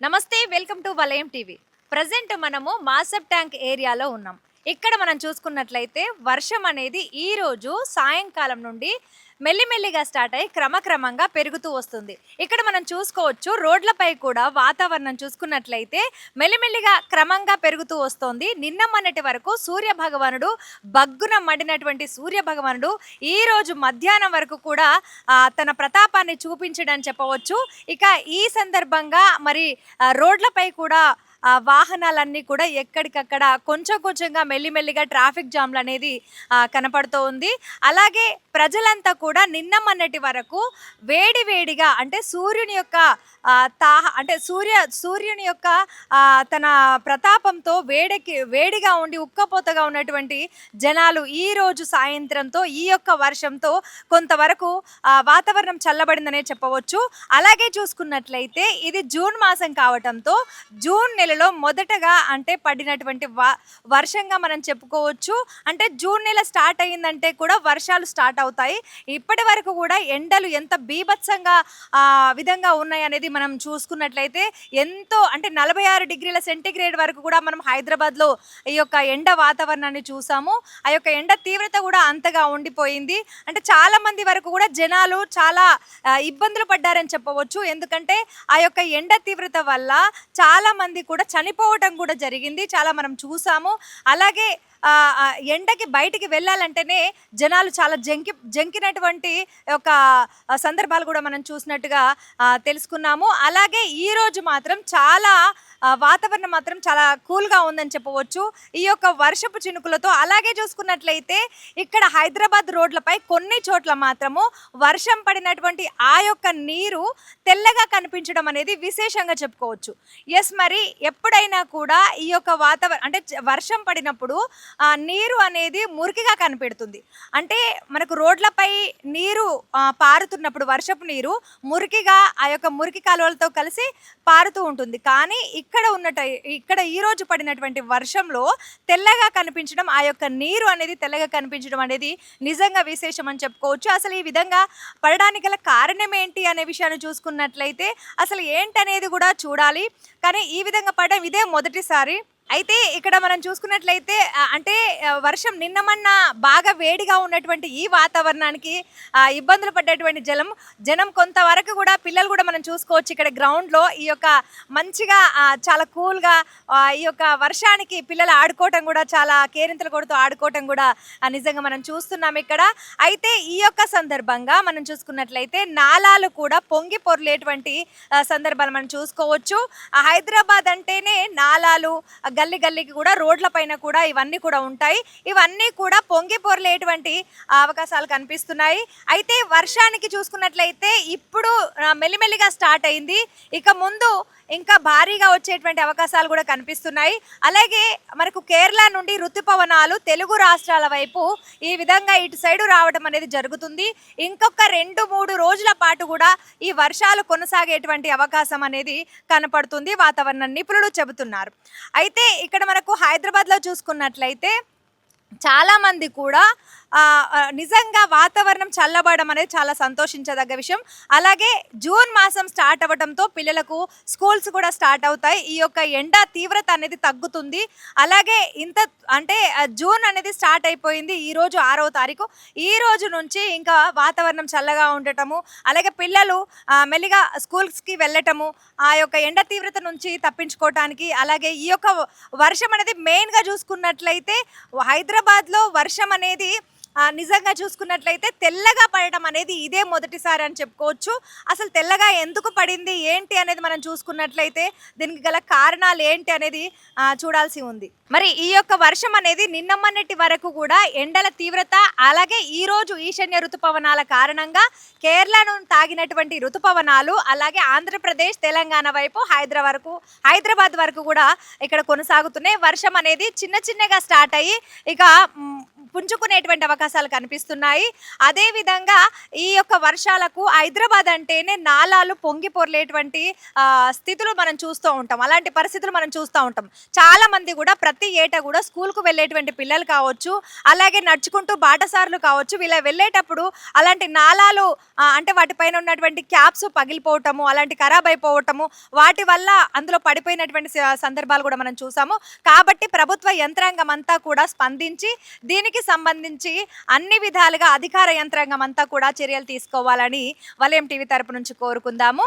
నమస్తే, welcome to వలయం TV. Present మనము మాసబ్ ట్యాంక్ ఏరియాలో ఉన్నాం. ఇక్కడ మనం చూసుకున్నట్లయితే వర్షం అనేది ఈ రోజు సాయంకాలం నుండి మెల్లిమెల్లిగా స్టార్ట్ అయ్యి క్రమక్రమంగా పెరుగుతూ వస్తుంది. ఇక్కడ మనం చూసుకోవచ్చు, రోడ్లపై కూడా వాతావరణం చూసుకున్నట్లయితే మెల్లిమెల్లిగా క్రమంగా పెరుగుతూ వస్తోంది. నిన్న మొన్నటి వరకు సూర్య భగవానుడు బగ్గున మండినటువంటి సూర్య భగవానుడు ఈ రోజు మధ్యాహ్నం వరకు కూడా తన ప్రతాపాన్ని చూపించడని చెప్పవచ్చు. ఇక ఈ సందర్భంగా మరి రోడ్లపై కూడా వాహనాలన్నీ కూడా ఎక్కడికక్కడ కొంచెం కొంచెంగా మెల్లిమెల్లిగా ట్రాఫిక్ జామ్లు అనేది కనపడుతూ ఉంది. అలాగే ప్రజలంతా కూడా నిన్న మొన్నటి వరకు వేడివేడిగా అంటే సూర్యుని యొక్క సూర్యుని యొక్క తన ప్రతాపంతో వేడిగా ఉండి ఉక్కపోతగా ఉన్నటువంటి జనాలు ఈ రోజు సాయంత్రంతో ఈ యొక్క వర్షంతో కొంతవరకు వాతావరణం చల్లబడిందనే చెప్పవచ్చు. అలాగే చూసుకున్నట్లయితే ఇది జూన్ మాసం కావటంతో జూన్ నెలలో మొదటగా అంటే పడినటువంటి వర్షంగా మనం చెప్పుకోవచ్చు. అంటే జూన్ నెల స్టార్ట్ అయ్యిందంటే కూడా వర్షాలు స్టార్ట్ అవుతాయి. ఇప్పటి వరకు కూడా ఎండలు ఎంత బీభత్సంగా విధంగా ఉన్నాయి అనేది మనం చూసుకున్నట్లయితే ఎంతో అంటే 46 డిగ్రీల సెంటీగ్రేడ్ వరకు కూడా మనం హైదరాబాద్లో ఈ యొక్క ఎండ వాతావరణాన్ని చూసాము. ఆ యొక్క ఎండ తీవ్రత కూడా అంతగా ఉండిపోయింది. అంటే చాలా మంది వరకు కూడా జనాలు చాలా ఇబ్బందులు పడ్డారని చెప్పవచ్చు. ఎందుకంటే ఆ యొక్క ఎండ తీవ్రత వల్ల చాలా మంది కూడా చనిపోవటం కూడా జరిగింది, చాలా మనం చూసాము. అలాగే ఎండకి బయటికి వెళ్ళాలంటేనే జనాలు చాలా జంకినటువంటి ఒక సందర్భాలు కూడా మనం చూసినట్టుగా తెలుసుకున్నాము. అలాగే ఈరోజు మాత్రం చాలా వాతావరణం మాత్రం చాలా కూల్గా ఉందని చెప్పవచ్చు ఈ యొక్క వర్షపు చినుకులతో. అలాగే చూసుకున్నట్లయితే ఇక్కడ హైదరాబాద్ రోడ్లపై కొన్ని చోట్ల మాత్రము వర్షం పడినటువంటి ఆ యొక్క నీరు తెల్లగా కనిపించడం అనేది విశేషంగా చెప్పుకోవచ్చు. ఎస్, మరి ఎప్పుడైనా కూడా ఈ యొక్క వాతావరణం అంటే వర్షం పడినప్పుడు నీరు అనేది మురికిగా కనిపెడుతుంది. అంటే మనకు రోడ్లపై నీరు పారుతున్నప్పుడు వర్షపు నీరు మురికిగా ఆ యొక్క మురికి కాలువలతో కలిసి పారుతూ ఉంటుంది. కానీ ఇక్కడ ఈరోజు పడినటువంటి వర్షంలో తెల్లగా కనిపించడం, ఆ యొక్క నీరు అనేది తెల్లగా కనిపించడం అనేది నిజంగా విశేషం అని చెప్పుకోవచ్చు. అసలు ఈ విధంగా పడడానికి గల కారణం ఏంటి అనే విషయాన్ని చూసుకున్నట్లయితే అసలు ఏంటనేది కూడా చూడాలి. కానీ ఈ విధంగా పడడం ఇదే మొదటిసారి. అయితే ఇక్కడ మనం చూసుకున్నట్లయితే అంటే వర్షం నిన్న మొన్న బాగా వేడిగా ఉన్నటువంటి ఈ వాతావరణానికి ఇబ్బందులు పడ్డటువంటి జనం కొంతవరకు కూడా పిల్లలు కూడా మనం చూసుకోవచ్చు. ఇక్కడ గ్రౌండ్లో ఈ యొక్క మంచిగా చాలా కూల్గా ఈ యొక్క వర్షానికి పిల్లలు ఆడుకోవటం కూడా చాలా కేరింతలు కొడుతూ ఆడుకోవటం కూడా నిజంగా మనం చూస్తున్నాం ఇక్కడ. అయితే ఈ యొక్క సందర్భంగా మనం చూసుకున్నట్లయితే నాలాలు కూడా పొంగి పొర్లేటువంటి సందర్భాలు మనం చూసుకోవచ్చు. హైదరాబాద్ అంటేనే నాలాలు గల్లీకి కూడా రోడ్ల పైన కూడా ఇవన్నీ కూడా ఉంటాయి. ఇవన్నీ కూడా పొంగి పొరలేటువంటి అవకాశాలు కనిపిస్తున్నాయి. అయితే వర్షానికి చూసుకున్నట్లయితే ఇప్పుడు మెల్లిమెల్లిగా స్టార్ట్ అయింది. ఇక ముందు ఇంకా భారీగా వచ్చేటువంటి అవకాశాలు కూడా కనిపిస్తున్నాయి. అలాగే మనకు కేరళ నుండి ఋతుపవనాలు తెలుగు రాష్ట్రాల వైపు ఈ విధంగా ఇటు సైడు రావడం అనేది జరుగుతుంది. ఇంకొక 2-3 రోజుల పాటు కూడా ఈ వర్షాలు కొనసాగేటువంటి అవకాశం అనేది కనపడుతుంది వాతావరణ నిపుణులు చెబుతున్నారు. అయితే ఇక్కడ మనకు హైదరాబాద్లో చూసుకున్నట్లయితే చాలామంది కూడా నిజంగా వాతావరణం చల్లబడడం అనేది చాలా సంతోషించదగ్గ విషయం. అలాగే జూన్ మాసం స్టార్ట్ అవ్వడంతో పిల్లలకు స్కూల్స్ కూడా స్టార్ట్ అవుతాయి. ఈ యొక్క ఎండ తీవ్రత అనేది తగ్గుతుంది. అలాగే అంటే జూన్ అనేది స్టార్ట్ అయిపోయింది. ఈరోజు 6వ తారీఖు. ఈ రోజు నుంచి ఇంకా వాతావరణం చల్లగా ఉండటము, అలాగే పిల్లలు మెల్లిగా స్కూల్స్కి వెళ్ళటము, ఆ యొక్క ఎండ తీవ్రత నుంచి తప్పించుకోవటానికి. అలాగే ఈ యొక్క వర్షం అనేది మెయిన్గా చూసుకున్నట్లయితే హైదరాబాద్లో వర్షం అనేది నిజంగా చూసుకున్నట్లయితే తెల్లగా పడటం అనేది ఇదే మొదటిసారి అని చెప్పుకోవచ్చు. అసలు తెల్లగా ఎందుకు పడింది ఏంటి అనేది మనం చూసుకున్నట్లయితే దీనికి గల కారణాలు ఏంటి అనేది చూడాల్సి ఉంది. మరి ఈ యొక్క వర్షం అనేది నిన్న మొన్నటి వరకు కూడా ఎండల తీవ్రత, అలాగే ఈరోజు ఈశాన్య ఋతుపవనాల కారణంగా కేరళను తాగినటువంటి ఋతుపవనాలు అలాగే ఆంధ్రప్రదేశ్ తెలంగాణ వైపు హైదరాబాద్ వరకు కూడా ఇక్కడ కొనసాగుతున్నాయి. వర్షం అనేది చిన్నగా స్టార్ట్ అయ్యి ఇక పుంజుకునేటువంటి అవకాశాలు కనిపిస్తున్నాయి. అదేవిధంగా ఈ యొక్క వర్షాలకు హైదరాబాద్ అంటేనే నాలాలు పొంగి పొర్లేటువంటి స్థితులు మనం చూస్తూ ఉంటాం. అలాంటి పరిస్థితులు మనం చూస్తూ ఉంటాం. చాలా మంది కూడా ప్రతి ఏటా కూడా స్కూల్‌కు వెళ్ళేటువంటి పిల్లలు కావచ్చు, అలాగే నడుచుకుంటూ బాటసారులు కావచ్చు, వీళ్ళ వెళ్ళేటప్పుడు అలాంటి నాలాలు అంటే వాటిపైన ఉన్నటువంటి క్యాప్స్ పగిలిపోవటము, అలాంటి ఖరాబ్ అయిపోవటము, వాటి వల్ల అందులో పడిపోయినటువంటి సందర్భాలు కూడా మనం చూసాము. కాబట్టి ప్రభుత్వ యంత్రాంగం అంతా కూడా స్పందించి దీనికి సంబంధించి అన్ని విధాలుగా అధికార యంత్రాంగం అంతా కూడా చర్యలు తీసుకోవాలని వలయం టీవీ తరపు నుంచి కోరుకుందాము.